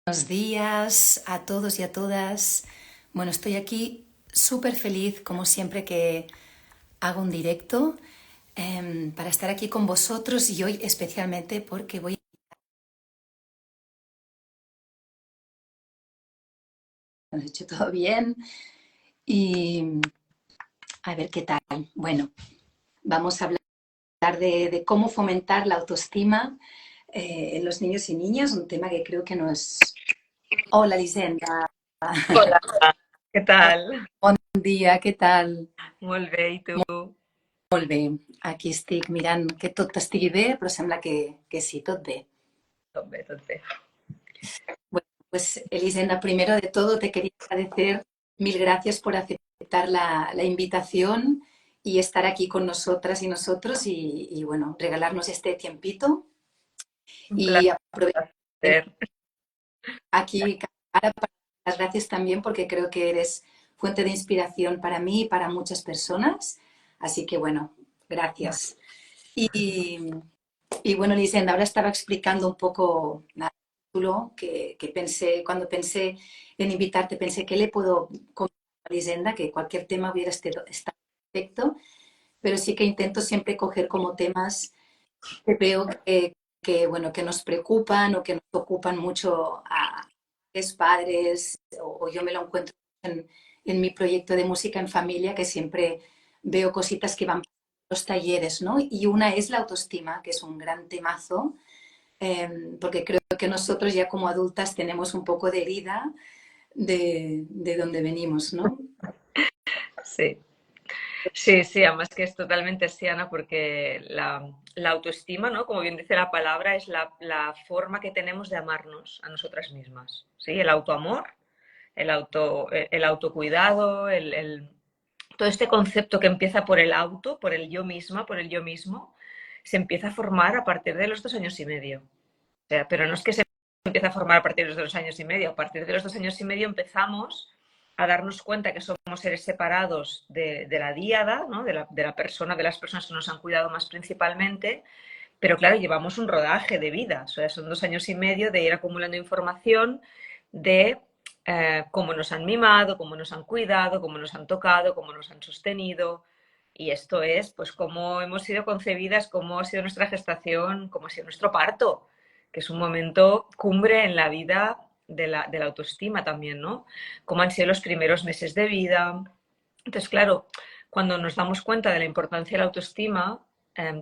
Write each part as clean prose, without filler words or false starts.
Buenos días a todos y a todas. Bueno, estoy aquí súper feliz, como siempre que hago un directo, para estar aquí con vosotros y hoy especialmente porque voy a... Lo he hecho todo bien y a ver qué tal. Bueno, vamos a hablar de cómo fomentar la autoestima en los niños y niñas, un tema que creo que nos... Hola, Lisenda. Hola, què tal? Bon dia, què tal? Molt bé, i tu? Molt bé, aquí estic mirant que tot estigui bé, però sembla que sí, tot bé. Tot bé, tot bé. Bueno, pues Elisenda, primero de todo te quería agradecer, mil gracias por aceptar la invitación y estar aquí con nosotras y nosotros y, bueno, regalarnos este tiempito Un y aprovechar plaer. aquí para dar las gracias también porque creo que eres fuente de inspiración para mí y para muchas personas. Así que bueno, gracias. Y, y bueno, Lisenda, ahora estaba explicando un poco el título que pensé, cuando pensé en invitarte, pensé que le puedo comentar a Lisenda, que cualquier tema hubiera estado perfecto, pero sí que intento siempre coger como temas que veo bueno, que nos preocupan o que nos ocupan mucho a los padres, o yo me lo encuentro en mi proyecto de música en familia, que siempre veo cositas que van los talleres, ¿no? Y una es la autoestima, que es un gran temazo, porque creo que nosotros ya como adultas tenemos un poco de herida de donde venimos, ¿no? Sí. Sí, sí, además que es totalmente siana porque la autoestima, ¿no? Como bien dice la palabra, es la forma que tenemos de amarnos a nosotras mismas, ¿sí? El autoamor, el autocuidado, todo este concepto que empieza por el auto, por el yo misma, por el yo mismo, se empieza a formar a partir de los 2 años y medio. O sea, pero no es que se empiece a formar a partir de los 2 años y medio. A partir de los 2 años y medio empezamos a darnos cuenta que somos seres separados de la díada, ¿no? de la persona, de las personas que nos han cuidado más principalmente, pero claro, llevamos un rodaje de vida, o sea, son 2 años y medio de ir acumulando información de cómo nos han mimado, cómo nos han cuidado, cómo nos han tocado, cómo nos han sostenido. Y esto es, pues, cómo hemos sido concebidas, cómo ha sido nuestra gestación, cómo ha sido nuestro parto, que es un momento cumbre en la vida de la autoestima también, ¿no? Cómo han sido los primeros meses de vida. Entonces, claro, cuando nos damos cuenta de la importancia de la autoestima,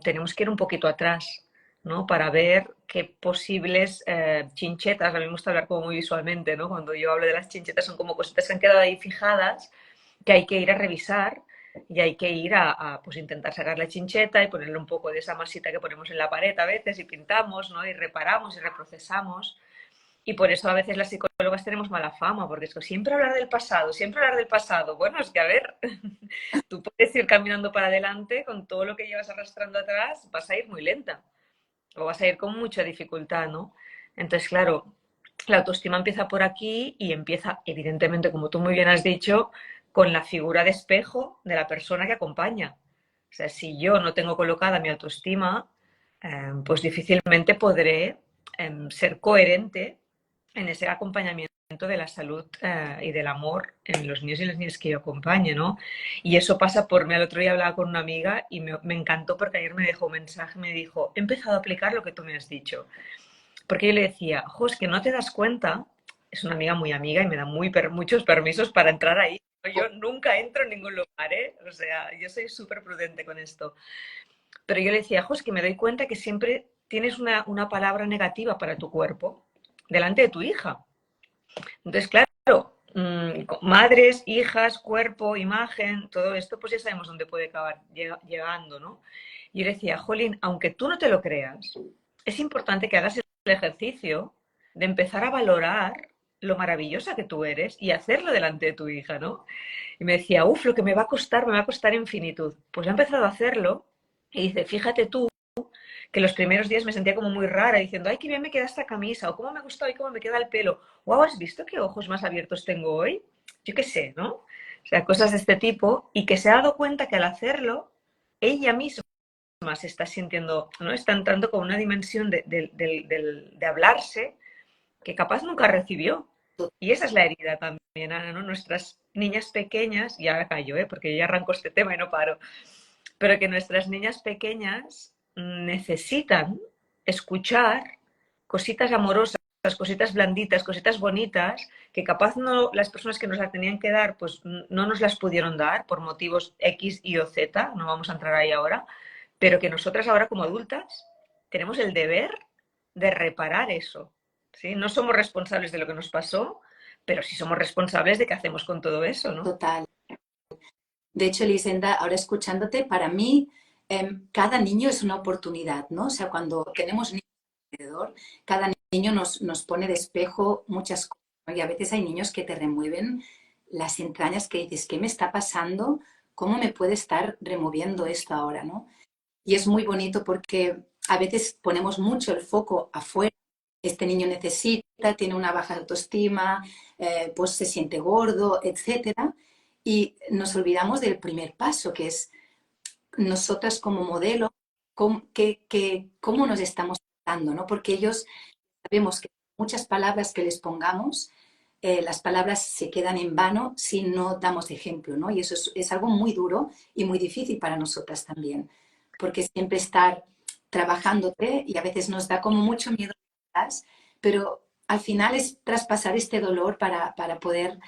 tenemos que ir un poquito atrás, ¿no? Para ver qué posibles chinchetas, a mí me gusta hablar como muy visualmente, ¿no? Cuando yo hablo de las chinchetas son como cositas que han quedado ahí fijadas, que hay que ir a revisar y hay que ir pues intentar sacar la chincheta y ponerle un poco de esa masita que ponemos en la pared a veces y pintamos, ¿no? Y reparamos y reprocesamos. Y por eso a veces las psicólogas tenemos mala fama, porque es que siempre hablar del pasado, siempre hablar del pasado. Bueno, es que a ver, tú puedes ir caminando para adelante con todo lo que llevas arrastrando atrás, vas a ir muy lenta o vas a ir con mucha dificultad, ¿no? Entonces, claro, la autoestima empieza por aquí y empieza, evidentemente, como tú muy bien has dicho, con la figura de espejo de la persona que acompaña. O sea, si yo no tengo colocada mi autoestima, pues difícilmente podré ser coherente en ese acompañamiento de la salud y del amor en los niños y las niñas que yo acompañe, ¿no? Y eso pasa por mí. El otro día hablaba con una amiga y me encantó porque ayer me dejó un mensaje, me dijo, he empezado a aplicar lo que tú me has dicho. Porque yo le decía, jo, es que no te das cuenta, es una amiga muy amiga y me da muchos permisos para entrar ahí. Yo nunca entro en ningún lugar, ¿eh? O sea, yo soy súper prudente con esto. Pero yo le decía, jo, es que me doy cuenta que siempre tienes una palabra negativa para tu cuerpo delante de tu hija. Entonces, claro, madres, hijas, cuerpo, imagen, todo esto, pues ya sabemos dónde puede acabar llegando, ¿no? Y yo le decía, Jolín, aunque tú no te lo creas, es importante que hagas el ejercicio de empezar a valorar lo maravillosa que tú eres y hacerlo delante de tu hija, ¿no? Y me decía, uff, lo que me va a costar infinitud. Pues he empezado a hacerlo y dice, fíjate tú que los primeros días me sentía como muy rara, diciendo, ay, qué bien me queda esta camisa, o cómo me gusta hoy, cómo me queda el pelo, wow, ¿has visto qué ojos más abiertos tengo hoy? Yo qué sé, ¿no? O sea, cosas de este tipo, y que se ha dado cuenta que al hacerlo, ella misma se está sintiendo, ¿no? Está entrando con una dimensión de hablarse que capaz nunca recibió. Y esa es la herida también, Ana, ¿no? Nuestras niñas pequeñas, y ahora callo, porque ya arranco este tema y no paro, pero que nuestras niñas pequeñas necesitan escuchar cositas amorosas, cositas blanditas, cositas bonitas, que capaz no las personas que nos las tenían que dar, pues no nos las pudieron dar por motivos X, Y o Z, no vamos a entrar ahí ahora, pero que nosotras ahora como adultas tenemos el deber de reparar eso, ¿sí? No somos responsables de lo que nos pasó, pero sí somos responsables de qué hacemos con todo eso, ¿no? Total. De hecho, Elisenda, ahora escuchándote, para mí cada niño es una oportunidad, ¿no? O sea, cuando tenemos niños alrededor, cada niño nos pone de espejo muchas cosas, ¿no? Y a veces hay niños que te remueven las entrañas, que dices, ¿qué me está pasando? ¿Cómo me puede estar removiendo esto ahora, ¿no? Y es muy bonito porque a veces ponemos mucho el foco afuera. Este niño necesita, tiene una baja autoestima, pues se siente gordo, etcétera. Y nos olvidamos del primer paso, que es nosotras como modelo, cómo nos estamos tratando, ¿no? Porque ellos sabemos que muchas palabras que les pongamos, las palabras se quedan en vano si no damos ejemplo, ¿no? Y eso es algo muy duro y muy difícil para nosotras también, porque siempre estar trabajándote y a veces nos da como mucho miedo, pero al final es traspasar este dolor para poder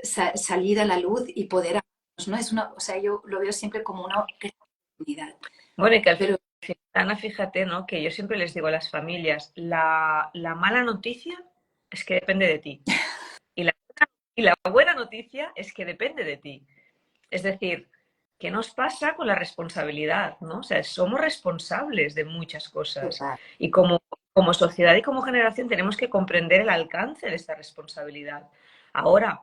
salir a la luz y poder, ¿no? Es una, o sea, yo lo veo siempre como una oportunidad. Bueno, y que al Pero final, Ana, fíjate, ¿no? Que yo siempre les digo a las familias, la mala noticia es que depende de ti. Y la buena noticia es que depende de ti. Es decir, ¿qué nos pasa con la responsabilidad? ¿No? O sea, somos responsables de muchas cosas. total, Y como sociedad y como generación tenemos que comprender el alcance de esta responsabilidad. Ahora,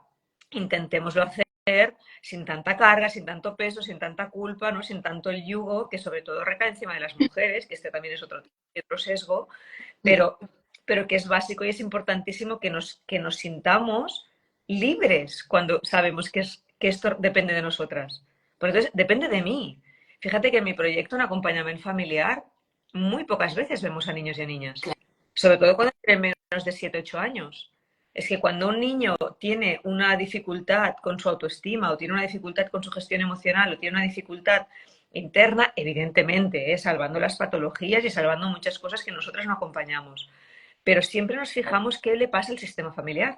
intentémoslo hacer sin tanta carga, sin tanto peso, sin tanta culpa, ¿no? Sin tanto el yugo, que sobre todo recae encima de las mujeres, que este también es otro sesgo, pero, pero que es básico y es importantísimo que nos sintamos libres cuando sabemos que esto depende de nosotras. Porque entonces depende de mí. Fíjate que en mi proyecto en acompañamiento familiar muy pocas veces vemos a niños y a niñas, claro, sobre todo cuando tienen menos de 7 8 años. Es que cuando un niño tiene una dificultad con su autoestima o tiene una dificultad con su gestión emocional o tiene una dificultad interna, evidentemente, salvando las patologías y salvando muchas cosas que nosotras no acompañamos. Pero siempre nos fijamos qué le pasa al sistema familiar,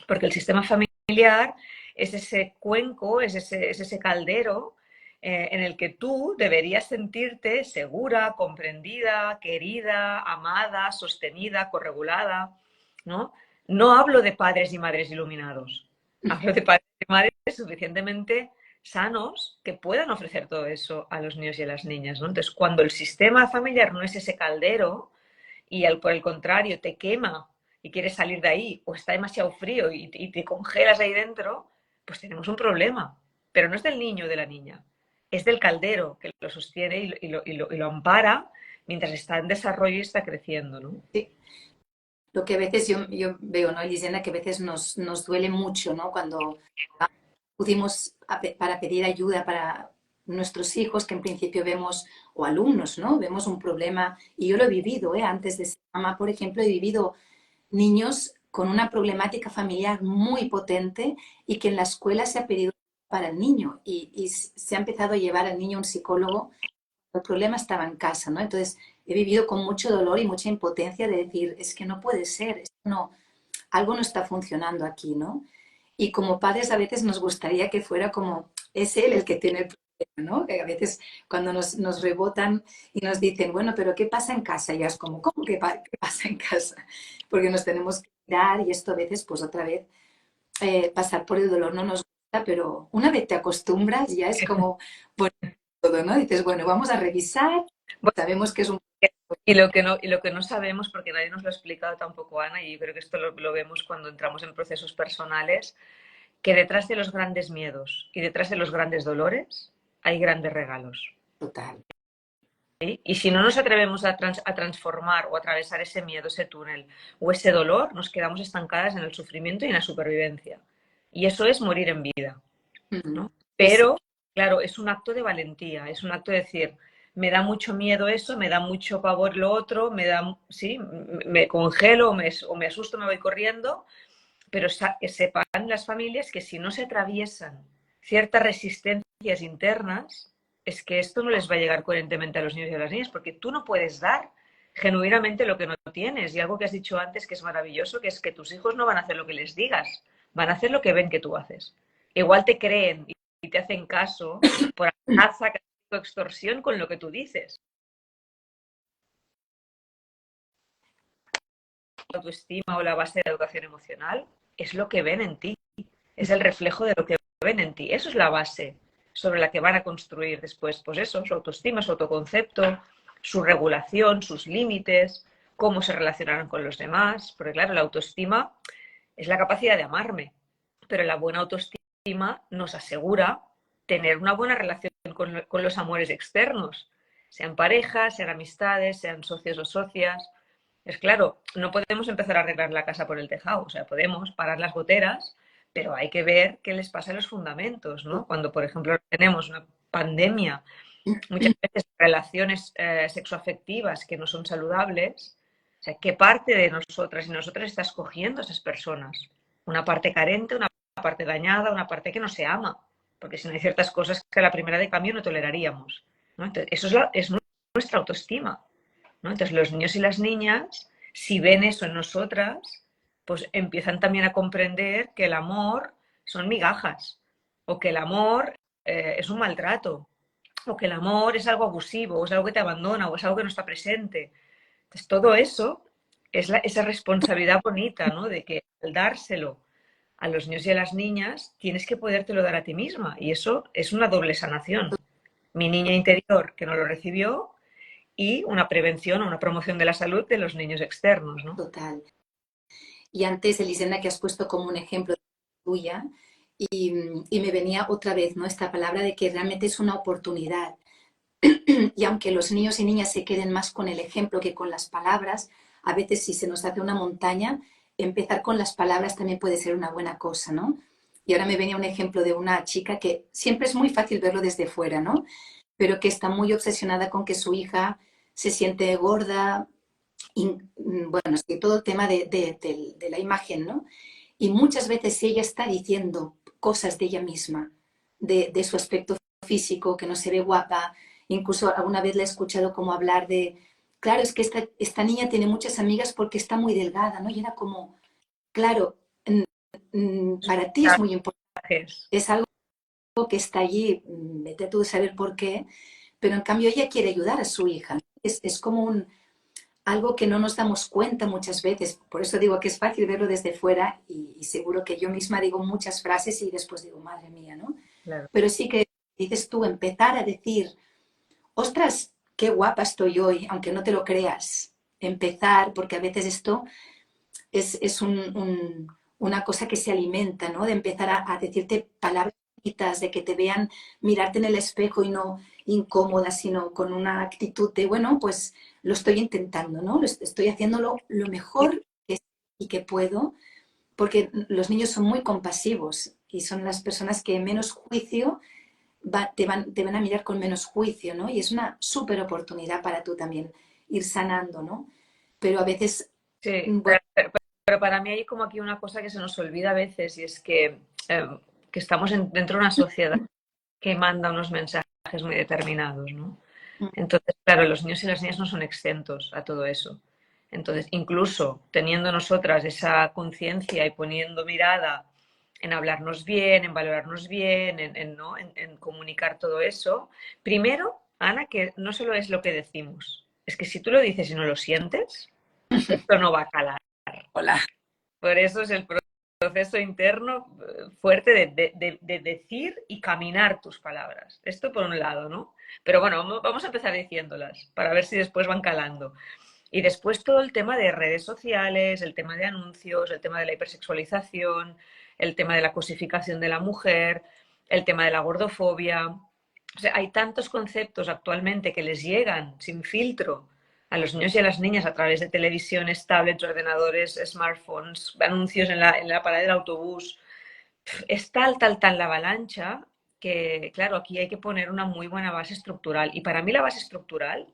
porque el sistema familiar es ese cuenco, es ese caldero en el que tú deberías sentirte segura, comprendida, querida, amada, sostenida, corregulada, ¿no? No hablo de padres y madres iluminados, hablo de padres y madres suficientemente sanos que puedan ofrecer todo eso a los niños y a las niñas, ¿no? Entonces, cuando el sistema familiar no es ese caldero y por el contrario te quema y quieres salir de ahí o está demasiado frío y te congelas ahí dentro, pues tenemos un problema. Pero no es del niño o de la niña, es del caldero que lo sostiene y lo ampara mientras está en desarrollo y está creciendo, ¿no? sí. Lo que a veces yo veo, ¿no, Elisenda? Que a veces nos duele mucho, ¿no? Cuando acudimos para pedir ayuda para nuestros hijos, que en principio vemos, o alumnos, ¿no? Vemos un problema, y yo lo he vivido, ¿eh? Antes de ser mamá, por ejemplo, he vivido niños con una problemática familiar muy potente y que en la escuela se ha pedido para el niño y se ha empezado a llevar al niño a un psicólogo. El problema estaba en casa, ¿no? Entonces he vivido con mucho dolor y mucha impotencia de decir, es que no puede ser, no, algo no está funcionando aquí, ¿no? Y como padres a veces nos gustaría que fuera como, es él el que tiene el problema, ¿no? Que a veces cuando nos rebotan y nos dicen, bueno, pero ¿qué pasa en casa? Y ya es como, ¿cómo que qué pasa en casa? Porque nos tenemos que mirar y esto a veces, pues otra vez, pasar por el dolor no nos gusta, pero una vez te acostumbras ya es como, bueno, todo, ¿no? Dices, bueno, vamos a revisar, Bueno, sabemos que es un... y lo que no sabemos, porque nadie nos lo ha explicado tampoco, Ana, y yo creo que esto lo vemos cuando entramos en procesos personales, que detrás de los grandes miedos y detrás de los grandes dolores hay grandes regalos. Total. ¿Sí? Y si no nos atrevemos a transformar o a atravesar ese miedo, ese túnel o ese dolor, nos quedamos estancadas en el sufrimiento y en la supervivencia. Y eso es morir en vida, Mm, ¿no? es, Pero, claro, es un acto de valentía, es un acto de decir, me da mucho miedo eso, me da mucho pavor lo otro, sí, me congelo o me asusto, me voy corriendo, pero que sepan las familias que si no se atraviesan ciertas resistencias internas, es que esto no les va a llegar coherentemente a los niños y a las niñas, porque tú no puedes dar genuinamente lo que no tienes. Y algo que has dicho antes que es maravilloso, que es que tus hijos no van a hacer lo que les digas, van a hacer lo que ven que tú haces. Igual te creen y te hacen caso por amenaza, extorsión con lo que tú dices. La autoestima o la base de la educación emocional es lo que ven en ti, es el reflejo de lo que ven en ti. Eso es la base sobre la que van a construir después, pues eso, su autoestima, su autoconcepto, su regulación, sus límites, cómo se relacionarán con los demás, porque claro, la autoestima es la capacidad de amarme, pero la buena autoestima nos asegura tener una buena relación con los amores externos, sean parejas, sean amistades, sean socios o socias. Es claro, no podemos empezar a arreglar la casa por el tejado, o sea, podemos parar las goteras, pero hay que ver qué les pasa a los fundamentos, ¿no? Cuando, por ejemplo, tenemos una pandemia, muchas veces relaciones sexoafectivas que no son saludables, o sea, ¿qué parte de nosotras y nosotras está escogiendo a esas personas? Una parte carente, una parte dañada, una parte que no se ama, porque si no hay ciertas cosas que a la primera de cambio no toleraríamos, ¿no? Entonces, eso es nuestra autoestima, ¿no? Entonces, los niños y las niñas, si ven eso en nosotras, pues empiezan también a comprender que el amor son migajas, o que el amor es un maltrato, o que el amor es algo abusivo, o es algo que te abandona, o es algo que no está presente. Entonces, todo eso es esa responsabilidad bonita, ¿no? De que al dárselo a los niños y a las niñas, tienes que podértelo dar a ti misma. Y eso es una doble sanación. Mi niña interior que no lo recibió y una prevención o una promoción de la salud de los niños externos, ¿no? Total. Y antes, Elisenda, que has puesto como un ejemplo tuya, y me venía otra vez, ¿no? Esta palabra de que realmente es una oportunidad. Y aunque los niños y niñas se queden más con el ejemplo que con las palabras, a veces si se nos hace una montaña, empezar con las palabras también puede ser una buena cosa, ¿no? Y ahora me venía un ejemplo de una chica que siempre es muy fácil verlo desde fuera, ¿no? Pero que está muy obsesionada con que su hija se siente gorda, y, bueno, es que todo el tema de la imagen, ¿no? Y muchas veces ella está diciendo cosas de ella misma, de su aspecto físico, que no se ve guapa. Incluso alguna vez le he escuchado como hablar de, claro, es que esta niña tiene muchas amigas porque está muy delgada, ¿no? Y era como, claro, para ti es muy importante, es algo que está allí, vete tú a saber por qué, pero en cambio ella quiere ayudar a su hija. Es como algo que no nos damos cuenta muchas veces. Por eso digo que es fácil verlo desde fuera y seguro que yo misma digo muchas frases y después digo, madre mía, ¿no? Claro. Pero sí que dices tú, empezar a decir, ostras, qué guapa estoy hoy, aunque no te lo creas. Empezar, porque a veces esto es una cosa que se alimenta, ¿no? De empezar a decirte palabras bonitas, de que te vean mirarte en el espejo y no incómoda, sino con una actitud de, bueno, pues lo estoy intentando, ¿no? Estoy haciéndolo lo mejor que y que puedo, porque los niños son muy compasivos y son las personas que menos juicio te van a mirar con menos juicio, ¿no? Y es una súper oportunidad para tú también ir sanando, ¿no? Pero a veces, Sí, bueno, pero para mí hay como aquí una cosa que se nos olvida a veces y es eh, que estamos dentro de una sociedad que manda unos mensajes muy determinados, ¿no? Entonces, claro, los niños y las niñas no son exentos a todo eso. Entonces, incluso teniendo nosotras esa conciencia y poniendo mirada en hablarnos bien, en valorarnos bien, ¿no? En comunicar todo eso, primero, Ana, que no solo es lo que decimos, es que si tú lo dices y no lo sientes, esto no va a calar. hola. Por eso es el proceso interno fuerte de decir y caminar tus palabras. Esto por un lado, ¿no? Pero bueno, vamos a empezar diciéndolas para ver si después van calando. Y después todo el tema de redes sociales, el tema de anuncios, el tema de la hipersexualización, el tema de la cosificación de la mujer, el tema de la gordofobia. O sea, hay tantos conceptos actualmente que les llegan sin filtro a los niños y a las niñas a través de televisiones, tablets, ordenadores, smartphones, anuncios en la parada del autobús. Es tal la avalancha claro, aquí hay que poner una muy buena base estructural. Y para mí la base estructural,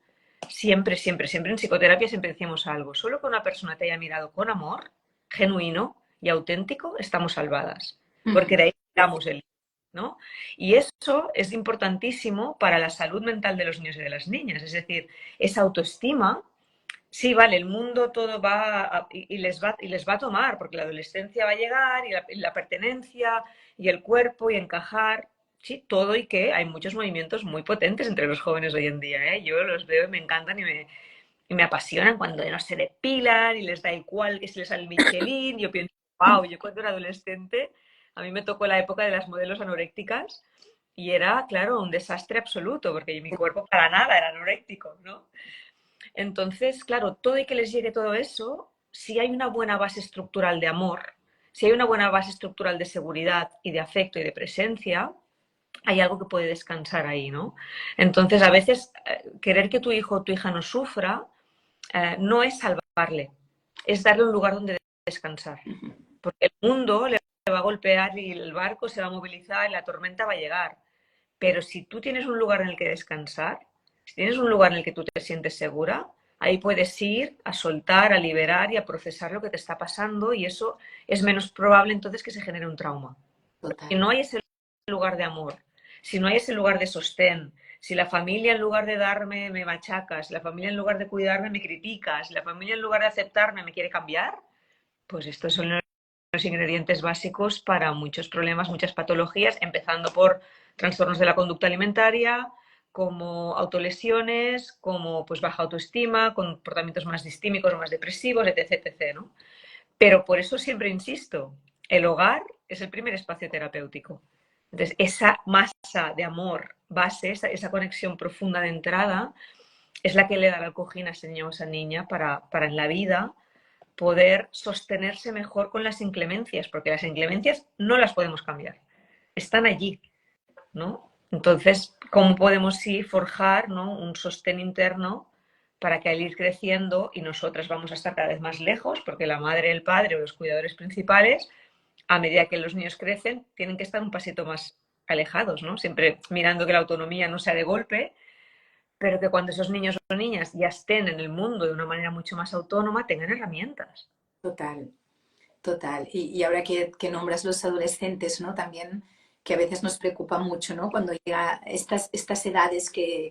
siempre, siempre, siempre en psicoterapia siempre decimos algo. Solo que una persona te haya mirado con amor, genuino y auténtico, estamos salvadas. Porque de ahí damos el, ¿no? Y eso es importantísimo para la salud mental de los niños y de las niñas. Es decir, esa autoestima. Sí, vale, el mundo todo y les va a tomar, porque la adolescencia va a llegar y la pertenencia y el cuerpo y encajar, sí, todo y que hay muchos movimientos muy potentes entre los jóvenes hoy en día, ¿eh? Yo los veo y me encantan y me apasionan cuando no se depilan y les da igual que si les sale el Michelin. Yo pienso, wow, yo cuando era adolescente, a mí me tocó la época de las modelos anorécticas y era, claro, un desastre absoluto, porque mi cuerpo para nada era anoréctico, ¿no? Entonces, claro, todo y que les llegue todo eso, si hay una buena base estructural de amor, si hay una buena base estructural de seguridad y de afecto y de presencia, hay algo que puede descansar ahí, ¿no? Entonces, a veces, querer que tu hijo o tu hija no sufra no es salvarle, es darle un lugar donde descansar. Porque el mundo le va a golpear y el barco se va a movilizar y la tormenta va a llegar. Pero si tú tienes un lugar en el que descansar, si tienes un lugar en el que tú te sientes segura, ahí puedes ir a soltar, a liberar y a procesar lo que te está pasando y eso es menos probable entonces que se genere un trauma. Si Total. no hay ese lugar de amor, si no hay ese lugar de sostén, si la familia en lugar de darme me machaca, si la familia en lugar de cuidarme me critica, si la familia en lugar de aceptarme me quiere cambiar, pues estos son los ingredientes básicos para muchos problemas, muchas patologías, empezando por trastornos de la conducta alimentaria, como autolesiones, como pues baja autoestima, comportamientos más distímicos o más depresivos, etc, etc, ¿no? Pero por eso siempre insisto, el hogar es el primer espacio terapéutico. Entonces, esa masa de amor base, esa conexión profunda de entrada, es la que le da la cojín a ese niño o esa niña para en la vida poder sostenerse mejor con las inclemencias, porque las inclemencias no las podemos cambiar, están allí, ¿no? Entonces, ¿cómo podemos sí forjar, ¿no?, un sostén interno para que al ir creciendo, y nosotras vamos a estar cada vez más lejos, porque la madre, el padre o los cuidadores principales, a medida que los niños crecen, tienen que estar un pasito más alejados, ¿no? Siempre mirando que la autonomía no sea de golpe, pero que cuando esos niños o niñas ya estén en el mundo de una manera mucho más autónoma, tengan herramientas. Total, total. Y ahora que nombras los adolescentes, ¿no? También que a veces nos preocupa mucho, ¿no? Cuando llega estas edades que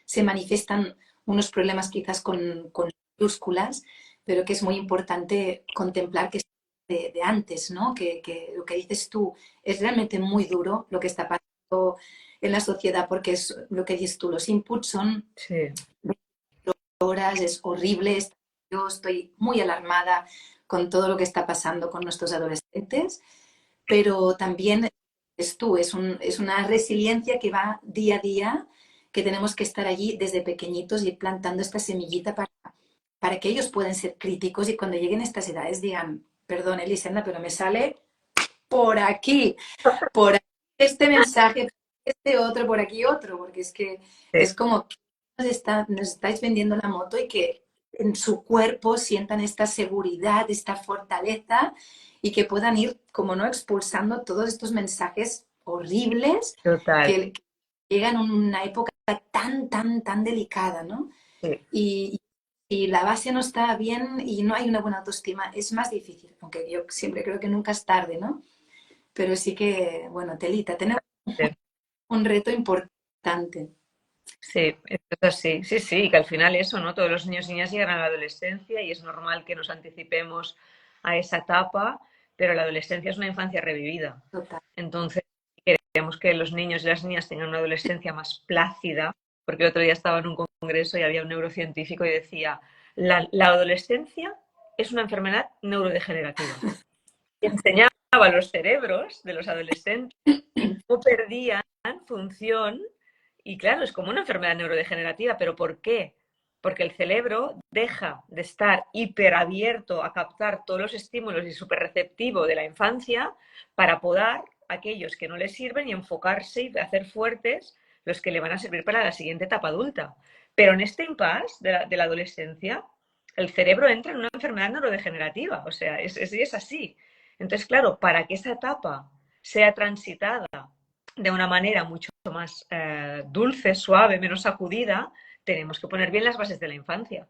se manifiestan unos problemas quizás con mayúsculas, pero que es muy importante contemplar que es de antes, ¿no? Que lo que dices tú es realmente muy duro lo que está pasando en la sociedad, porque es lo que dices tú, los inputs son Sí, horas, es horrible. Yo estoy muy alarmada con todo lo que está pasando con nuestros adolescentes, pero también es una resiliencia que va día a día, que tenemos que estar allí desde pequeñitos y plantando esta semillita para que ellos puedan ser críticos y cuando lleguen a estas edades digan, perdón, Elisenda, pero me sale por aquí este mensaje, este otro, por aquí otro, porque es que sí, es como que nos estáis vendiendo la moto y que en su cuerpo sientan esta seguridad, esta fortaleza y que puedan ir, como no, expulsando todos estos mensajes horribles total. que llegan en una época tan, tan, tan delicada, ¿no? Sí. Y, y la base no está bien y no hay una buena autoestima, es más difícil, aunque yo siempre creo que nunca es tarde, ¿no? Pero sí que, bueno, telita, tenemos un reto importante. Sí, eso es así. Sí, sí, que al final eso, ¿no? Todos los niños y niñas llegan a la adolescencia y es normal que nos anticipemos a esa etapa, pero la adolescencia es una infancia revivida. Total. Entonces, si queremos que los niños y las niñas tengan una adolescencia más plácida, porque el otro día estaba en un congreso y había un neurocientífico y decía, la adolescencia es una enfermedad neurodegenerativa. Y enseñaba a los cerebros de los adolescentes cómo perdían función. Y claro, es como una enfermedad neurodegenerativa, pero ¿por qué? Porque el cerebro deja de estar hiperabierto a captar todos los estímulos y superreceptivo de la infancia para podar aquellos que no le sirven y enfocarse y hacer fuertes los que le van a servir para la siguiente etapa adulta. Pero en este impasse de la adolescencia, el cerebro entra en una enfermedad neurodegenerativa, o sea, es así. Entonces, claro, para que esa etapa sea transitada de una manera mucho más dulce, suave, menos sacudida, tenemos que poner bien las bases de la infancia.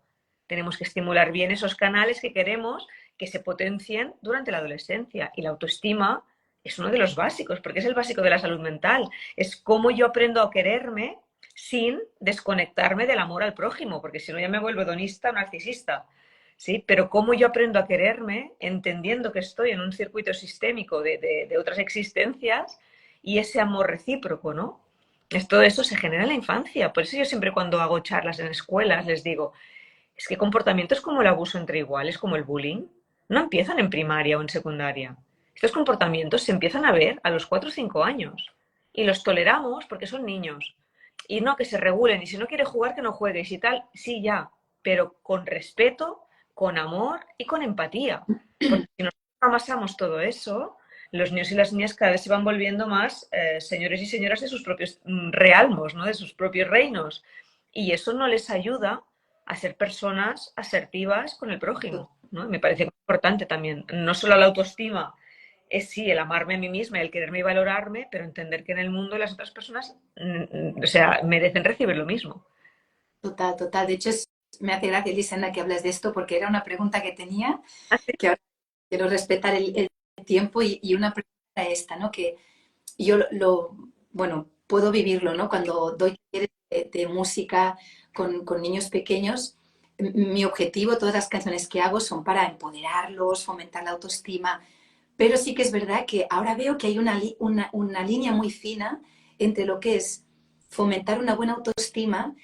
Tenemos que estimular bien esos canales que queremos que se potencien durante la adolescencia. Y la autoestima es uno de los básicos, porque es el básico de la salud mental. Es cómo yo aprendo a quererme sin desconectarme del amor al prójimo, porque si no ya me vuelvo hedonista o narcisista. ¿Sí? Pero cómo yo aprendo a quererme entendiendo que estoy en un circuito sistémico de otras existencias y ese amor recíproco, ¿no? Todo eso se genera en la infancia. Por eso yo siempre cuando hago charlas en escuelas les digo, es que comportamientos como el abuso entre iguales, como el bullying, no empiezan en primaria o en secundaria. Estos comportamientos se empiezan a ver a los 4 o 5 años y los toleramos porque son niños. Y no que se regulen, y si no quiere jugar, que no juegue, y si tal, sí, ya, pero con respeto, con amor y con empatía. Porque si nosotros amasamos todo eso, los niños y las niñas cada vez se van volviendo más señores y señoras de sus propios realmos, ¿no? De sus propios reinos. Y eso no les ayuda a ser personas asertivas con el prójimo, ¿no? Me parece importante también, no solo la autoestima, es sí el amarme a mí misma, el quererme y valorarme, pero entender que en el mundo las otras personas, o sea, merecen recibir lo mismo. Total, total. De hecho, me hace gracia, Elisenda, que hablas de esto, porque era una pregunta que tenía, Así, que ahora quiero respetar el tiempo y una pregunta esta, ¿no? Que yo bueno, puedo vivirlo, ¿no? Cuando doy talleres de música con niños pequeños, mi objetivo, todas las canciones que hago son para empoderarlos, fomentar la autoestima, pero sí que es verdad que ahora veo que hay una línea muy fina entre lo que es fomentar una buena autoestima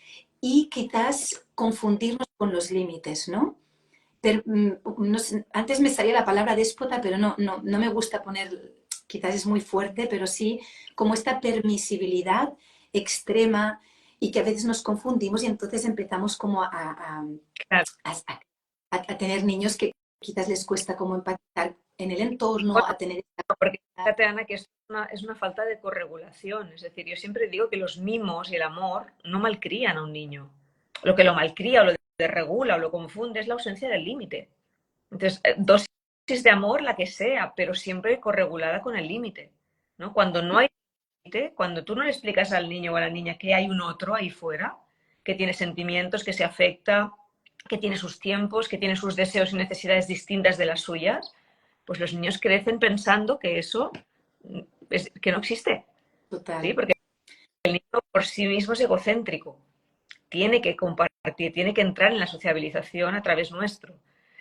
y quizás confundirnos con los límites, ¿no? Pero, no sé, antes me salía la palabra déspota, pero no me gusta poner, quizás es muy fuerte, pero sí como esta permisibilidad extrema y que a veces nos confundimos y entonces empezamos como claro. a- a tener niños que quizás les cuesta como empatizar en el entorno, a tener... Porque fíjate, Ana, que es una falta de corregulación. Es decir, yo siempre digo que los mimos y el amor no malcrían a un niño. Lo que lo malcría o lo desregula o lo confunde es la ausencia del límite. Entonces, dosis de amor, la que sea, pero siempre corregulada con el límite, ¿no? Cuando no hay límite, cuando tú no le explicas al niño o a la niña que hay un otro ahí fuera, que tiene sentimientos, que se afecta, que tiene sus tiempos, que tiene sus deseos y necesidades distintas de las suyas, pues los niños crecen pensando que eso que no existe, ¿sí? Total, Porque el niño por sí mismo es egocéntrico, tiene que compartir, tiene que entrar en la sociabilización a través nuestro.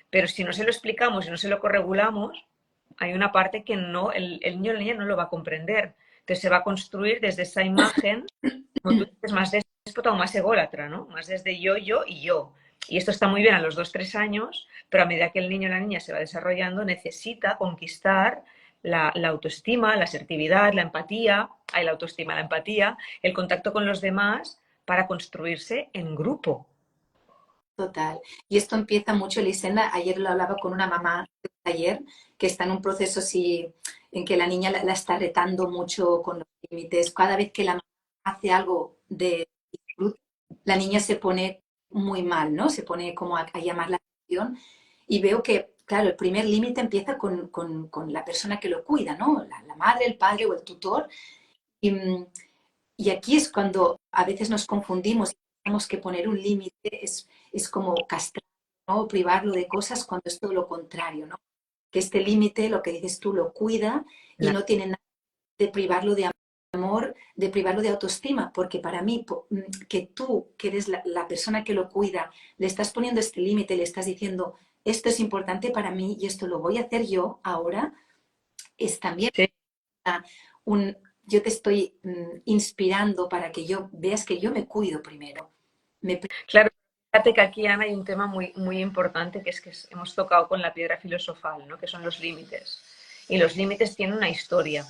Pero si no se lo explicamos y no se lo corregulamos, hay una parte que no, el niño o la niña no lo va a comprender. Entonces se va a construir desde esa imagen, como tú dices, más déspota o más ególatra, ¿no? Más desde yo y yo. Y esto está muy bien a los 2 o 3 años, pero a medida que el niño o la niña se va desarrollando, necesita conquistar la autoestima, la asertividad, la empatía, la autoestima, la empatía, el contacto con los demás para construirse en grupo. total. Y esto empieza mucho, Elisenda, ayer lo hablaba con una mamá de ayer que está en un proceso así en que la niña la está retando mucho con los límites. Cada vez que la mamá hace algo de disfrute, la niña se pone muy mal, ¿no? Se pone como a llamar la atención. Y veo que, claro, el primer límite empieza con la persona que lo cuida, ¿no? La madre, el padre o el tutor. Y, y aquí es cuando a veces nos confundimos y tenemos que poner un límite, es como castrar, ¿no? Privarlo de cosas cuando es todo lo contrario, ¿no? Que este límite, lo que dices tú, lo cuida y no tiene nada de privarlo de amor, de privarlo de autoestima, porque para mí, que tú, que eres la persona que lo cuida, le estás poniendo este límite, le estás diciendo, esto es importante para mí y esto lo voy a hacer yo ahora, es también Sí, un, yo te estoy inspirando para que yo veas que yo me cuido primero. Me, claro, fíjate que aquí, Ana, hay un tema muy, muy importante que hemos tocado con la piedra filosofal, ¿no? Que son los límites. Y los límites tienen una historia.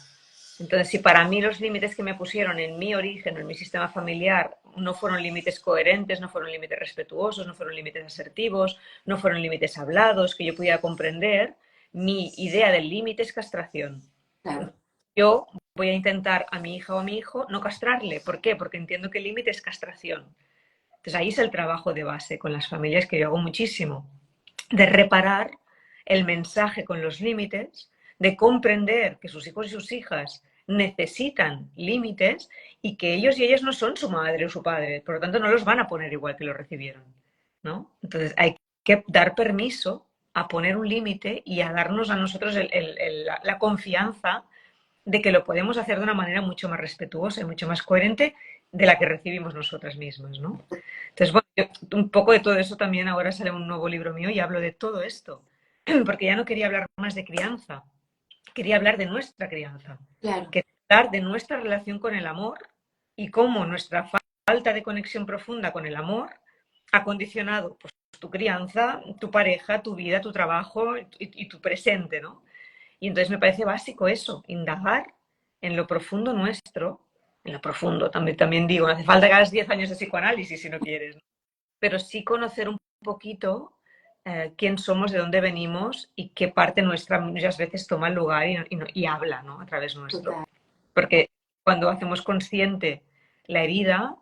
Entonces, si para mí los límites que me pusieron en mi origen, en mi sistema familiar, no fueron límites coherentes, no fueron límites respetuosos, no fueron límites asertivos, no fueron límites hablados, que yo pudiera comprender, mi idea del límite es castración. claro, Yo voy a intentar a mi hija o a mi hijo no castrarle. ¿Por qué? Porque entiendo que el límite es castración. Entonces ahí es el trabajo de base con las familias que yo hago muchísimo, de reparar el mensaje con los límites, de comprender que sus hijos y sus hijas necesitan límites y que ellos y ellas no son su madre o su padre, por lo tanto no los van a poner igual que lo recibieron, ¿no? Entonces hay que dar permiso a poner un límite y a darnos a nosotros la confianza de que lo podemos hacer de una manera mucho más respetuosa y mucho más coherente de la que recibimos nosotras mismas, ¿no? Entonces, bueno, un poco de todo eso también ahora sale un nuevo libro mío y hablo de todo esto, porque ya no quería hablar más de crianza, quería hablar de nuestra crianza, Claro, quería hablar de nuestra relación con el amor y cómo nuestra falta de conexión profunda con el amor ha condicionado pues, tu crianza, tu pareja, tu vida, tu trabajo y tu presente, ¿no? Y entonces me parece básico eso, indagar en lo profundo nuestro, en lo profundo, también digo, no hace falta que hagas 10 años de psicoanálisis si no quieres, ¿no? Pero sí conocer un poquito quién somos, de dónde venimos y qué parte nuestra muchas veces toma el lugar y habla, ¿no? A través nuestro. total. Porque cuando hacemos consciente la herida,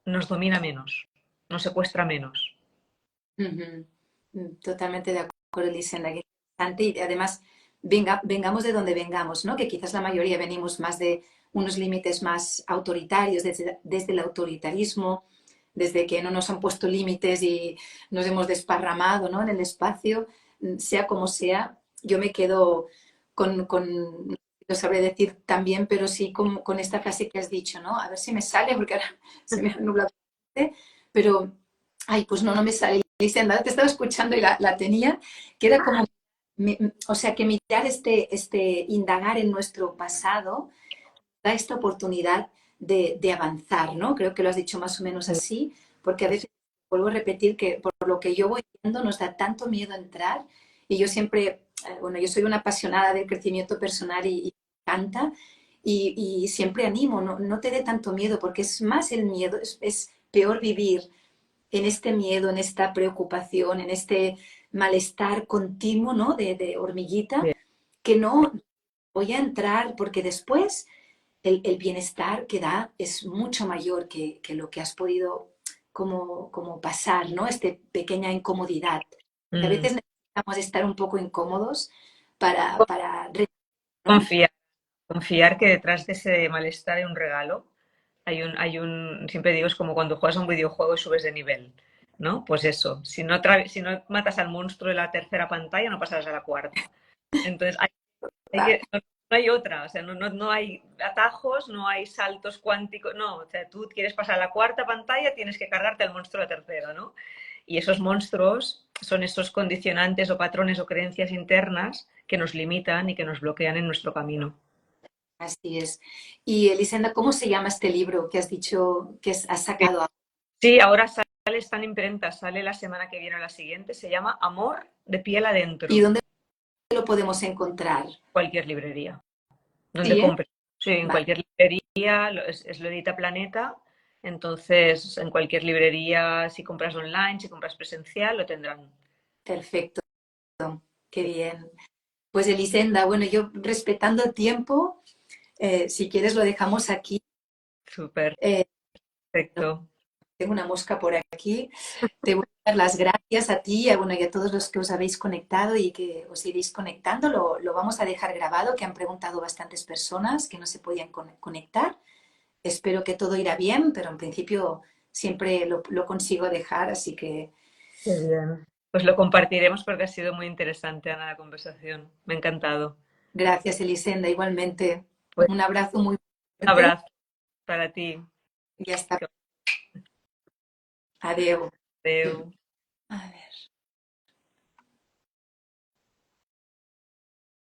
nos domina menos, nos secuestra menos. Ujú. Totalmente de acuerdo, Elisenda, que interesante. Y además, vengamos de donde vengamos, ¿no? Que quizás la mayoría venimos más de unos límites más autoritarios, desde el autoritarismo, desde que no nos han puesto límites y nos hemos desparramado, ¿no? En el espacio, sea como sea, yo me quedo no lo sabré decir también, pero sí con esta frase que has dicho, ¿no? A ver si me sale, porque ahora se me ha nublado, pero, ay, pues no me sale. Elisenda, te estaba escuchando y la tenía, que era como, o sea, que mirar indagar en nuestro pasado da esta oportunidad de avanzar, ¿no? Creo que lo has dicho más o menos así, porque a veces, vuelvo a repetir que por lo que yo voy viendo nos da tanto miedo entrar y yo siempre, bueno, yo soy una apasionada del crecimiento personal y me encanta y siempre animo, no te dé tanto miedo porque es más el miedo, es peor vivir en este miedo, en esta preocupación, en este malestar continuo, ¿no? De hormiguita, Bien. que no voy a entrar porque después el bienestar que da es mucho mayor que lo que has podido como pasar, ¿no? Esta pequeña incomodidad. A Mm. veces necesitamos estar un poco incómodos para ¿no? Confiar, confiar que detrás de ese malestar hay un regalo. Siempre digo, es como cuando juegas a un videojuego y subes de nivel, ¿no? Pues eso, si no matas al monstruo de la tercera pantalla, no pasarás a la cuarta. Entonces, no hay otra, o sea, no hay atajos, no hay saltos cuánticos, no, o sea, tú quieres pasar a la cuarta pantalla, tienes que cargarte al monstruo de la tercera, ¿no? Y esos monstruos son esos condicionantes o patrones o creencias internas que nos limitan y que nos bloquean en nuestro camino. Así es. Y Elisenda, ¿cómo se llama este libro que has dicho que has sacado? Sí, ahora sale, está en imprenta, sale la semana que viene o la siguiente, se llama Amor de piel ¿Y adentro, dónde lo podemos encontrar? cualquier librería, donde Sí, ¿eh? compre. Sí, en Vale, cualquier librería, lo edita Planeta, entonces en cualquier librería, si compras online, si compras presencial, lo tendrán. perfecto, qué bien. Pues Elisenda, bueno, yo respetando el tiempo, si quieres lo dejamos aquí. Súper, Eh, perfecto. tengo una mosca por aquí. Te voy a dar las gracias a ti bueno, y a todos los que os habéis conectado y que os iréis conectando. Lo vamos a dejar grabado, que han preguntado bastantes personas que no se podían conectar. Espero que todo irá bien, pero en principio siempre lo consigo dejar, así que Qué bien. Pues lo compartiremos porque ha sido muy interesante, Ana, la conversación. Me ha encantado. gracias, Elisenda. Igualmente, Pues un abrazo muy un fuerte abrazo para ti. y hasta. Adiós. Adeu. A ver.